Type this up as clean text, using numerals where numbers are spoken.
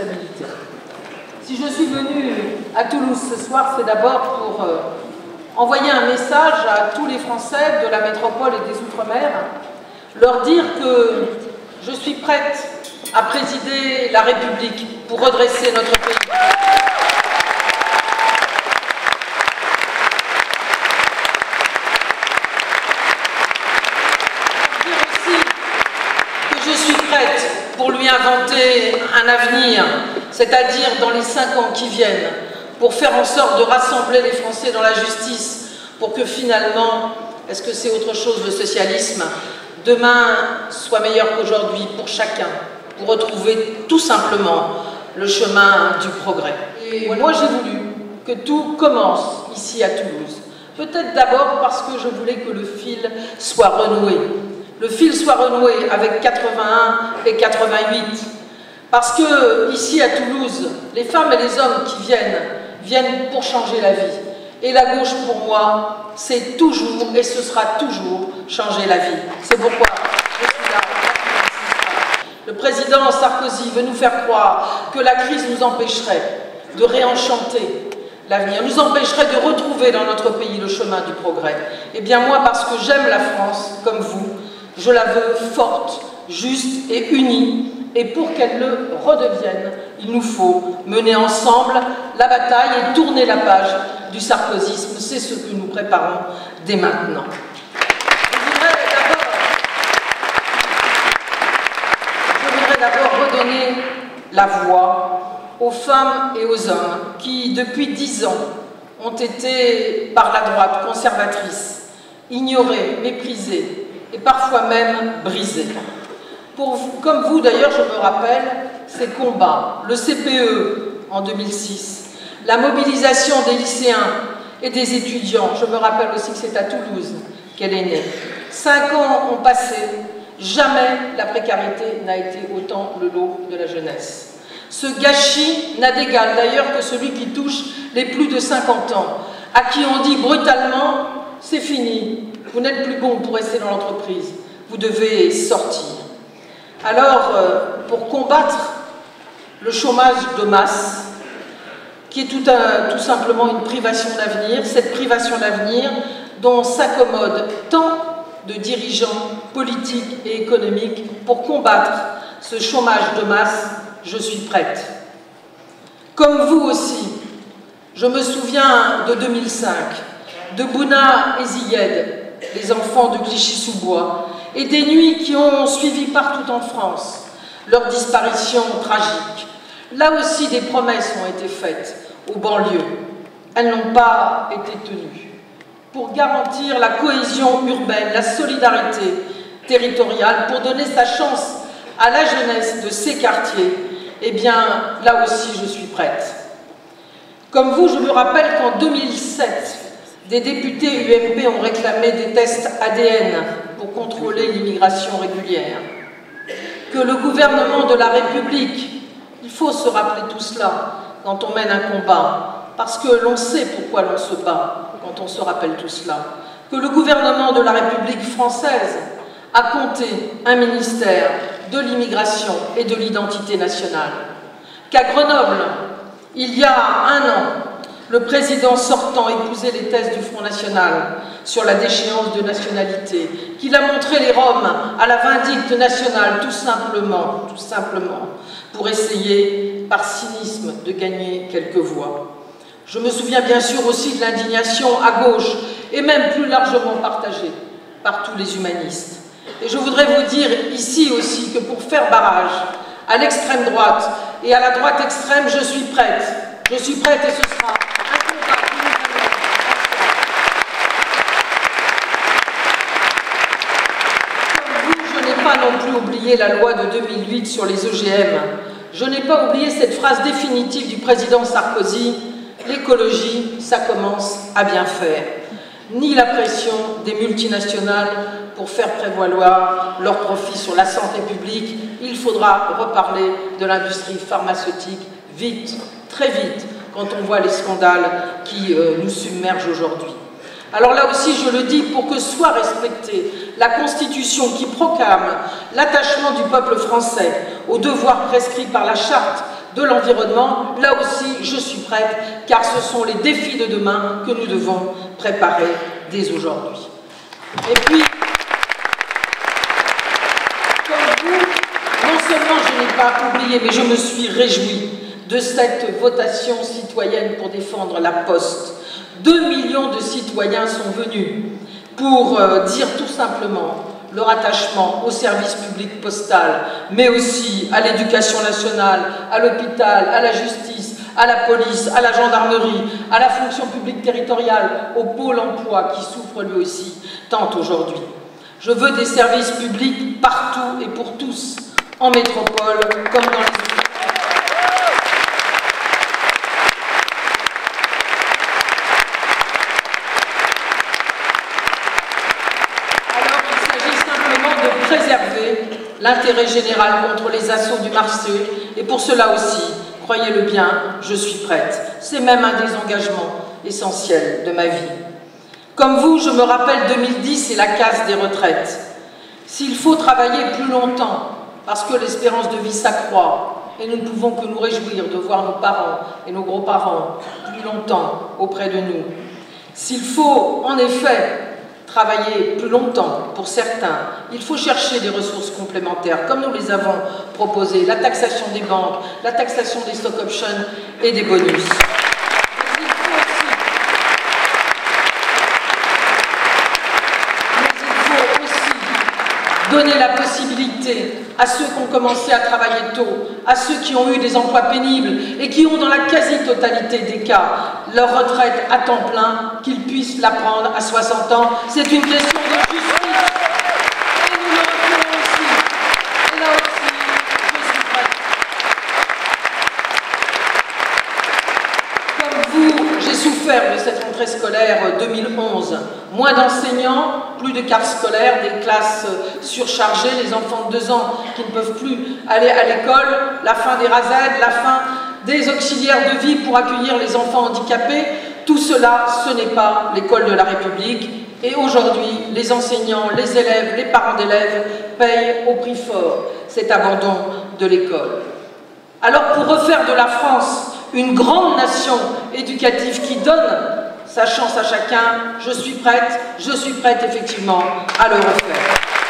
responsabilité. Si je suis venue à Toulouse ce soir, c'est d'abord pour envoyer un message à tous les Français de la métropole et des Outre-mer, leur dire que je suis prête à présider la République pour redresser notre pays. Dire aussi que je suis prête pour lui inventer un avenir, c'est-à-dire dans les 5 ans qui viennent, pour faire en sorte de rassembler les Français dans la justice, pour que finalement, est-ce que c'est autre chose le socialisme, demain soit meilleur qu'aujourd'hui pour chacun, pour retrouver tout simplement le chemin du progrès. Et moi j'ai voulu que tout commence ici à Toulouse. Peut-être d'abord parce que je voulais que le fil soit renoué. Le fil soit renoué avec 81 et 88. Parce que ici à Toulouse, les femmes et les hommes qui viennent pour changer la vie. Et la gauche, pour moi, c'est toujours et ce sera toujours changer la vie. C'est pourquoi je suis là. Le président Sarkozy veut nous faire croire que la crise nous empêcherait de réenchanter l'avenir, nous empêcherait de retrouver dans notre pays le chemin du progrès. Eh bien moi, parce que j'aime la France, comme vous, je la veux forte, juste et unie. Et pour qu'elle le redevienne, il nous faut mener ensemble la bataille et tourner la page du sarkozysme. C'est ce que nous préparons dès maintenant. Je voudrais d'abord redonner la voix aux femmes et aux hommes qui, depuis 10 ans, ont été, par la droite conservatrice, ignorés, méprisés et parfois même brisés. Comme vous d'ailleurs, je me rappelle ces combats, le CPE en 2006, la mobilisation des lycéens et des étudiants. Je me rappelle aussi que c'est à Toulouse qu'elle est née. 5 ans ont passé, jamais la précarité n'a été autant le lot de la jeunesse. Ce gâchis n'a d'égal d'ailleurs que celui qui touche les plus de 50 ans, à qui on dit brutalement « c'est fini, vous n'êtes plus bon pour rester dans l'entreprise, vous devez sortir ». Alors, pour combattre le chômage de masse, qui est tout simplement une privation d'avenir, cette privation d'avenir dont s'accommodent tant de dirigeants politiques et économiques, pour combattre ce chômage de masse, je suis prête. Comme vous aussi, je me souviens de 2005, de Bouna et Ziyed, les enfants de Clichy-sous-Bois, et des nuits qui ont suivi partout en France, leur disparition tragique. Là aussi, des promesses ont été faites aux banlieues. Elles n'ont pas été tenues. Pour garantir la cohésion urbaine, la solidarité territoriale, pour donner sa chance à la jeunesse de ces quartiers, eh bien, là aussi, je suis prête. Comme vous, je me rappelle qu'en 2007, des députés UMP ont réclamé des tests ADN pour contrôler l'immigration régulière. Que le gouvernement de la République, il faut se rappeler tout cela quand on mène un combat, parce que l'on sait pourquoi l'on se bat quand on se rappelle tout cela. Que le gouvernement de la République française a compté un ministère de l'immigration et de l'identité nationale. Qu'à Grenoble, il y a 1 an, le président sortant épousait les thèses du Front National sur la déchéance de nationalité, qu'il a montré les Roms à la vindicte nationale, tout simplement, pour essayer, par cynisme, de gagner quelques voix. Je me souviens bien sûr aussi de l'indignation à gauche, et même plus largement partagée par tous les humanistes. Et je voudrais vous dire ici aussi que pour faire barrage à l'extrême droite et à la droite extrême, je suis prête. Je suis prête et ce sera un combat que nous allons ensemble. Comme vous, je n'ai pas non plus oublié la loi de 2008 sur les OGM. Je n'ai pas oublié cette phrase définitive du président Sarkozy: l'écologie, ça commence à bien faire. Ni la pression des multinationales pour faire prévaloir leurs profits sur la santé publique. Il faudra reparler de l'industrie pharmaceutique vite, très vite, quand on voit les scandales qui nous submergent aujourd'hui. Alors là aussi, je le dis, pour que soit respectée la Constitution qui proclame l'attachement du peuple français aux devoirs prescrits par la Charte de l'environnement, là aussi je suis prête, car ce sont les défis de demain que nous devons préparer dès aujourd'hui. Et puis, comme vous, non seulement je n'ai pas oublié, mais je me suis réjouie de cette votation citoyenne pour défendre la Poste. 2 millions de citoyens sont venus pour dire tout simplement leur attachement au service public postal, mais aussi à l'éducation nationale, à l'hôpital, à la justice, à la police, à la gendarmerie, à la fonction publique territoriale, au pôle emploi qui souffre lui aussi tant aujourd'hui. Je veux des services publics partout et pour tous, en métropole comme dans les villes. Préserver l'intérêt général contre les assauts du marché, et pour cela aussi, croyez-le bien, je suis prête. C'est même un des engagements essentiels de ma vie. Comme vous, je me rappelle 2010 et la casse des retraites. S'il faut travailler plus longtemps, parce que l'espérance de vie s'accroît, et nous ne pouvons que nous réjouir de voir nos parents et nos grands-parents plus longtemps auprès de nous, s'il faut en effet travailler plus longtemps pour certains, il faut chercher des ressources complémentaires, comme nous les avons proposées, la taxation des banques, la taxation des stock options et des bonus. Mais il faut aussi donner la possibilité à ceux qui ont commencé à travailler tôt, à ceux qui ont eu des emplois pénibles et qui ont dans la quasi-totalité des cas leur retraite à temps plein, qu'ils puissent la prendre à 60 ans. C'est une question de justice. Et nous le referons aussi. Et là aussi, je suis prête. Comme vous, j'ai souffert de cette rentrée scolaire 2011. Moins d'enseignants, plus de cartes scolaires, des classes surchargées, les enfants de 2 ans qui ne peuvent plus aller à l'école, la fin des RASED, la fin des auxiliaires de vie pour accueillir les enfants handicapés. Tout cela, ce n'est pas l'école de la République. Et aujourd'hui, les enseignants, les élèves, les parents d'élèves payent au prix fort cet abandon de l'école. Alors pour refaire de la France une grande nation éducative qui donne sa chance à chacun, je suis prête effectivement à le refaire.